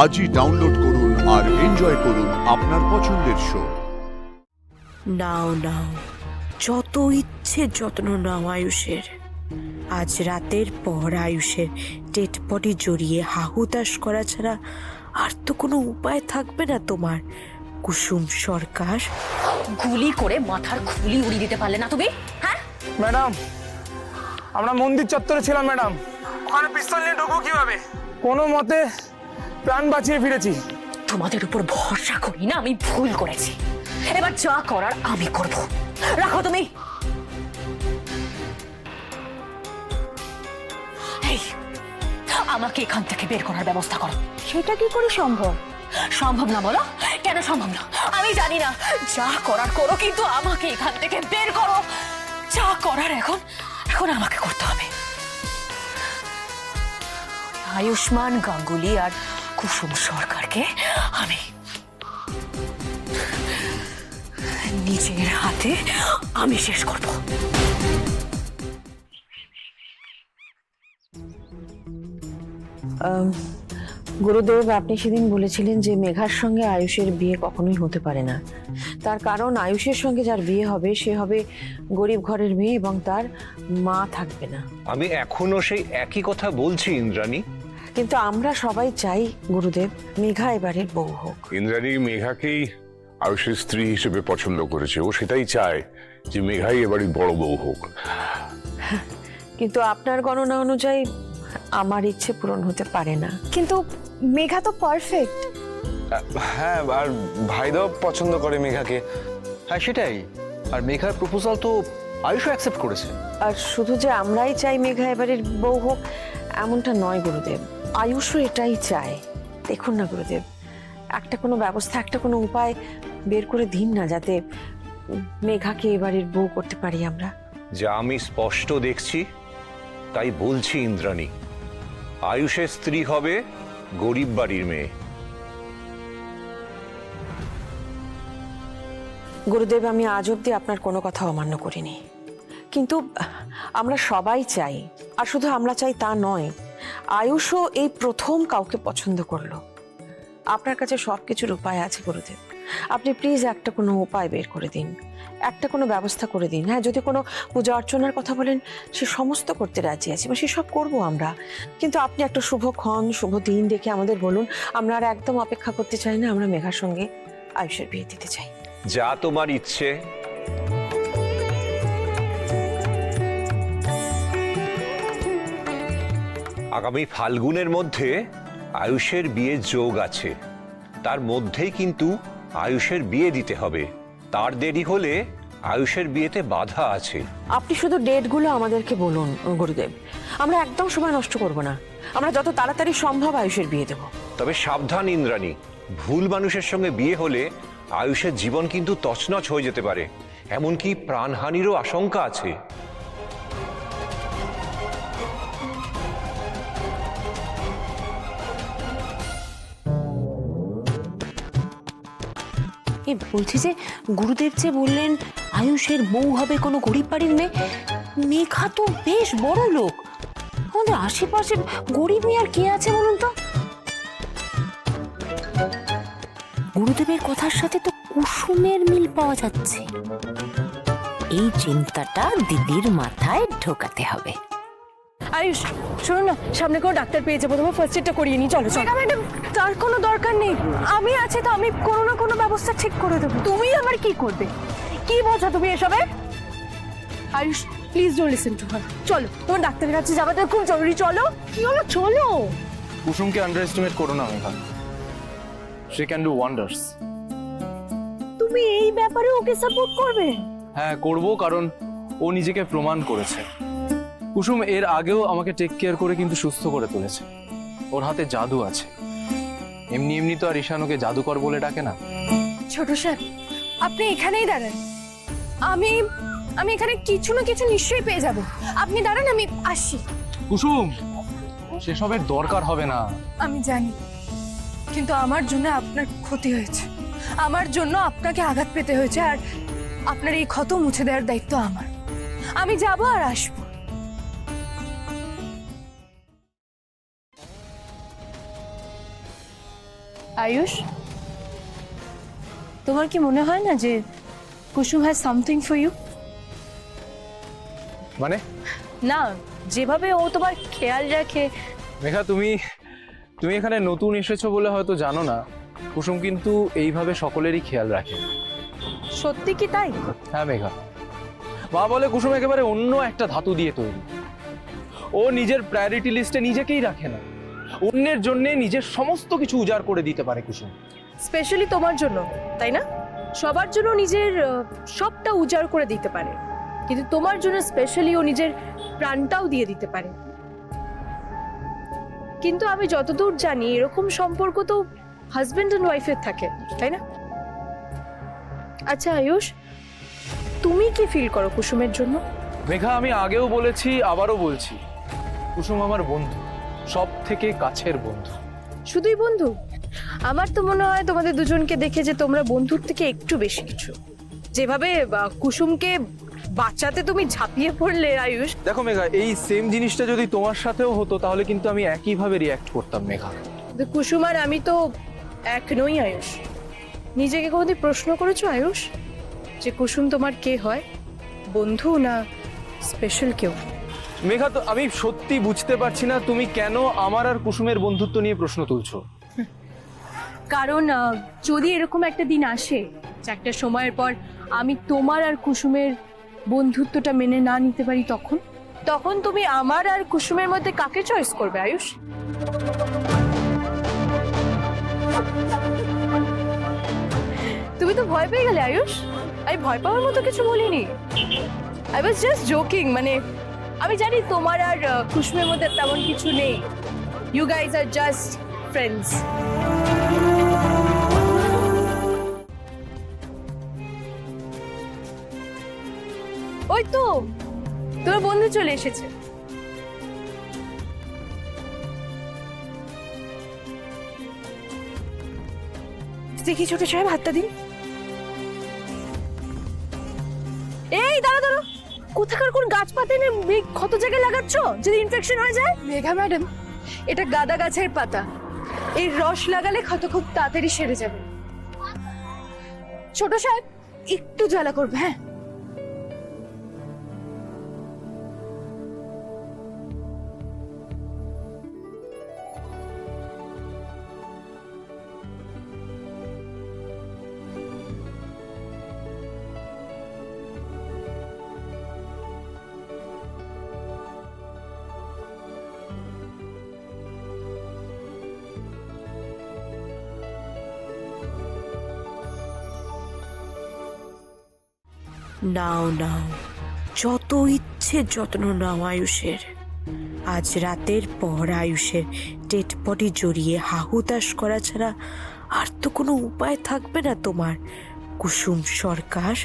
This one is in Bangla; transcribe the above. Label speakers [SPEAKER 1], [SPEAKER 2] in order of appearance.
[SPEAKER 1] আজই ডাউনলোড করুন আর এনজয় করুন আপনার পছন্দের শো।
[SPEAKER 2] নাও নাও, যত ইচ্ছে যত্ন নাও আয়ুষের। আজ রাতের পর আয়ুষের ডেড বডি জড়িয়ে হাহুতাশ করা ছাড়া আর তো কোনো উপায় থাকবে না তোমার, কুসুম সরকার।
[SPEAKER 3] গুলি করে মাথার খুলি উড়িয়ে দিতে পারলে না তুমি? হ্যাঁ
[SPEAKER 4] ম্যাডাম, আমরা মন্দির চত্বরে ছিলাম ম্যাডাম। ওখানে পিস্তল নিয়ে ঢুকবো কিভাবে? কোনো মতে প্রাণ বাঁচিয়ে ফিরেছি।
[SPEAKER 3] তোমাদের উপর ভরসা করি না, আমি ভুল করেছি। এবার যা করার আমি করব। রাখো তুমি। এই, আমাকে এখান থেকে বের করার ব্যবস্থা করো।
[SPEAKER 5] সেটা কি করে সম্ভব?
[SPEAKER 3] সম্ভব না বলো? কেন সম্ভব না? আমি জানি না। যা করার করো, কিন্তু আমাকে এখান থেকে বের করো। যা করার এখন এখন আমাকে করতে হবে। আয়ুষ্মান গাঙ্গুলি আর কুসুম সরকারকে আমি নিজের হাতে আমি শেষ করব।
[SPEAKER 2] গুরুদেব, আপনি সেদিন বলেছিলেন যে মেঘার সঙ্গে আয়ুষের বিয়ে কখনোই হতে পারে না। তার কারণ আয়ুষের সঙ্গে যার বিয়ে হবে সে হবে গরিব ঘরের মেয়ে এবং তার মা থাকবে না।
[SPEAKER 6] আমি এখনো সেই একই কথা বলছি ইন্দ্রাণী।
[SPEAKER 2] কিন্তু আমরা সবাই চাই গুরুদেব মেঘা এবারের বউ হোক।
[SPEAKER 7] ইন্দ্রাণী মেঘাকেই আয়ুষের স্ত্রী হিসেবে পছন্দ করেছে, ও সেটাই চায় যে মেঘাই এবারে বড় বউ হোক।
[SPEAKER 2] কিন্তু আপনার গণনা অনুযায়ী আমার ইচ্ছে পূরণ হতে পারে না।
[SPEAKER 5] কিন্তু মেঘা তো পারফেক্ট।
[SPEAKER 4] হ্যাঁ, আর ভাইদাও পছন্দ করে মেঘাকে।
[SPEAKER 8] হ্যাঁ সেটাই। আর মেঘার প্রপোজাল তো আয়ুষও অ্যাকসেপ্ট করেছে।
[SPEAKER 2] আর শুধু যে আমরাই চাই মেঘা এবারের বউ হোক এমনটা নয় গুরুদেব, আয়ুষও এটাই চায়। দেখুন না গুরুদেব, একটা কোনো ব্যবস্থা, একটা কোনো উপায় বের করে দিন না, যাতে মেঘাকে এবারের বউ করতে পারি আমরা।
[SPEAKER 6] যা আমি স্পষ্ট দেখছি তাই বলছি ইন্দ্রাণী, আয়ুষের স্ত্রী হবে গরিব বাড়ির মেয়ে।
[SPEAKER 2] গুরুদেব, আমি আজ অব্দি আপনার কোনো কথা অমান্য করিনি, কিন্তু আমরা সবাই চাই, আর শুধু আমরা চাই তা নয়, আয়ুষও এই প্রথম কাউকে পছন্দ করলো। আপনার কাছে সবকিছুর উপায় আছে গুরুদেব, আপনি প্লিজ একটা কোনো উপায় বের করে দিন, একটা কোনো ব্যবস্থা করে দিন। হ্যাঁ, যদি কোনো পূজা অর্চনার কথা বলেন সে সমস্ত করতে রাজি আছি, বা সেসব করবো আমরা, কিন্তু আপনি একটা শুভক্ষণ শুভ দিন দেখে আমাদের বলুন। আমরা আর একদম অপেক্ষা করতে চাই না, আমরা মেঘার সঙ্গে আয়ুষের বিয়ে দিতে চাই।
[SPEAKER 6] যা তোমার ইচ্ছে। আগামী ফাল্গুনের মধ্যে আয়ুষের বিয়ের যোগ আছে, তার মধ্যেই কিন্তু আয়ুষের বিয়ে দিতে হবে। তার দেরি হলে আয়ুষের বিয়েতে বাধা আছে।
[SPEAKER 2] আপনি শুধু ডেটগুলো আমাদেরকে বলুন গুরুদেব, আমরা একদম সময় নষ্ট করব না, আমরা যত তাড়াতাড়ি সম্ভব আয়ুষের বিয়ে দেব।
[SPEAKER 6] তবে সাবধান ইন্দ্রাণী, ভুল মানুষের সঙ্গে বিয়ে হলে আয়ুষের জীবন কিন্তু তছনছ হয়ে যেতে পারে, এমনকি প্রাণহানিরও আশঙ্কা আছে।
[SPEAKER 3] বলছি যে গুরুদেব যে বললেন আয়ুষের বউ হবে কোনো গরিব বাড়ির মেয়ে, মেঘা তো বেশ বড় লোক। আমাদের আশেপাশে গরিব মেয়ে আর কে আছে বলুন তো? গুরুদেবের কথার সাথে তো কুসুমের মিল পাওয়া যাচ্ছে। এই চিন্তাটা দিদির মাথায় ঢোকাতে হবে।
[SPEAKER 5] আয়ুষ, শোনো না, সামনে কোনো ডাক্তার পেয়ে যাবো, তোমার ফার্স্ট এডটা করিয়ে নি। চলো চলো। ম্যাডাম, তার কোনো দরকার নেই, আমি আছি তো, আমি কোনো না কোনো ব্যবস্থা ঠিক করে দেবো। তুমি আমার কি করবে? কি বলছো তুমি এসবে? Ayush, please don't listen to her. চলো, তোমার ডাক্তারের কাছে যাওয়াটা খুব জরুরি। চলো। কি হলো? চলো।
[SPEAKER 4] কুসুমকে আন্ডার এস্টিমেট করো না Megha, she can do wonders.
[SPEAKER 5] তুমি এই ব্যাপারে ওকে সাপোর্ট করবে?
[SPEAKER 4] হ্যাঁ করবো, কারণ ও নিজেকে প্রমাণ করেছে। কুসুম এর আগেও আমাকে টেক কেয়ার করে কিন্তু সুস্থ করে তুলেছে। ওর হাতে জাদু আছে, এমনি এমনি তো আর ঈশান ওকে জাদুকর বলে ডাকে না।
[SPEAKER 5] ছোট স্যার, আপনি এখানেই দাঁড়ান, আমি আমি এখানে কিছু না কিছু নিশ্চয়ই পেয়ে যাব। আপনি দাঁড়ান, আমি আসছি।
[SPEAKER 4] কুসুম, সেসবের দরকার হবে না।
[SPEAKER 5] আমি জানি, কিন্তু আমার জন্য আপনার ক্ষতি হয়েছে, আমার জন্য আপনাকে আঘাত পেতে হয়েছে, আর আপনার এই ক্ষত মুছে দেওয়ার দায়িত্ব আমার। আমি যাব আর আসবো। আয়ুষ, তোমার কি মনে হয় না যে কুসুম হ্যাজ সামথিং ফর ইউ?
[SPEAKER 4] মানে
[SPEAKER 5] না, যেভাবে ও তোমার খেয়াল রাখে।
[SPEAKER 4] মেঘা, তুমি এখানে নতুন এসেছো বলে হয়তো জানো না, কুসুম কিন্তু এইভাবে সকলেরই খেয়াল রাখে।
[SPEAKER 5] সত্যি কি তাই?
[SPEAKER 4] হ্যাঁ মেঘা, মা বলে কুসুম একেবারে অন্য একটা ধাতু দিয়ে তৈরি। ও নিজের প্রায়োরিটি লিস্টে নিজেকেই রাখে না, অন্যের জন্য নিজের সমস্ত কিছু উজাড় করে দিতে পারে কুসুম।
[SPEAKER 5] স্পেশালি তোমার জন্য, তাই না? সবার জন্য নিজের সবটা উজাড় করে দিতে পারে, কিন্তু তোমার জন্য স্পেশালি ও নিজের প্রাণটাও দিয়ে দিতে পারে। কিন্তু আমি যতদূর জানি এরকম সম্পর্ক তো হাজবেন্ড অ্যান্ড ওয়াইফের থাকে, তাই না? আচ্ছা আয়ুষ, তুমি কি ফিল করো কুসুমের জন্য?
[SPEAKER 4] মেঘা, আমি আগেও বলেছি, আবারও বলছি, কুসুম আমার বন্ধু, সব থেকে কাছের বন্ধু।
[SPEAKER 5] শুধুই বন্ধু? আমার তো মনে হয় তোমাদের দুজনকে দেখে যে তোমরা বন্ধুর থেকে একটু বেশি কিছু। যেভাবে কুসুমকে বাঁচাতে তুমি ঝাঁপিয়ে পড়লে আয়ুষ।
[SPEAKER 4] দেখো মেঘা, এই সেম জিনিসটা যদি তোমার সাথেও হতো তাহলে কিন্তু আমি একইভাবে রিয়াক্ট করতাম মেঘা।
[SPEAKER 5] কিন্তু কুসুম আর আমি তো এক নই আয়ুষ। নিজেকে কোনোদিন প্রশ্ন করেছো আয়ুষ যে কুসুম তোমার কে হয়, বন্ধু না স্পেশাল কেউ?
[SPEAKER 4] মেঘা, তো আমি সত্যি বুঝতে পারছি না তুমি কেন আমার আর কুসুমের বন্ধুত্ব নিয়ে প্রশ্ন তুলছো।
[SPEAKER 5] কারণ যদি এরকম একটা দিন আসে যে একটা সময়ের পর আমি তোমার আর কুসুমের বন্ধুত্বটা মেনে না নিতে পারি, তখন তুমি আমার আর কুসুমের মধ্যে কাকে চয়েস করবে আয়ুষ? তুমি তো ভয় পেয়ে গেলে আয়ুষ। আমি ভয় পাওয়ার মতো কিছু বলিনি, আই ওয়াজ জাস্ট জোকিং। মানে আমি জানি তোমার আর কুসুমের মধ্যে তেমন কিছু নেই, you guys are just friends. ওই তো তোমার বন্ধু চলে এসেছে। দেখি ছোট সাহেব, হাতটা দিন। এই দাঁড়া দাঁড়া, কোথাকার কোন গাছ পাতা এনে ক্ষত জায়গায় লাগাচ্ছ যদি ইনফেকশন হয়ে যায়? মেঘা ম্যাডাম, এটা গাঁদা গাছের পাতা, এর রস লাগালে ক্ষত খুব তাড়াতাড়ি সেরে যাবে। ছোট সাহেব একটু জ্বালা করবে, হ্যাঁ?
[SPEAKER 9] নাও নাও, যত ইচ্ছে যত্ন নাও আয়ুষের। আজ রাতের পর আয়ুষের ডেড বডি জড়িয়ে হাহুতাশ করা ছাড়া আর তো কোনো উপায় থাকবে না তোমার, কুসুম সরকার।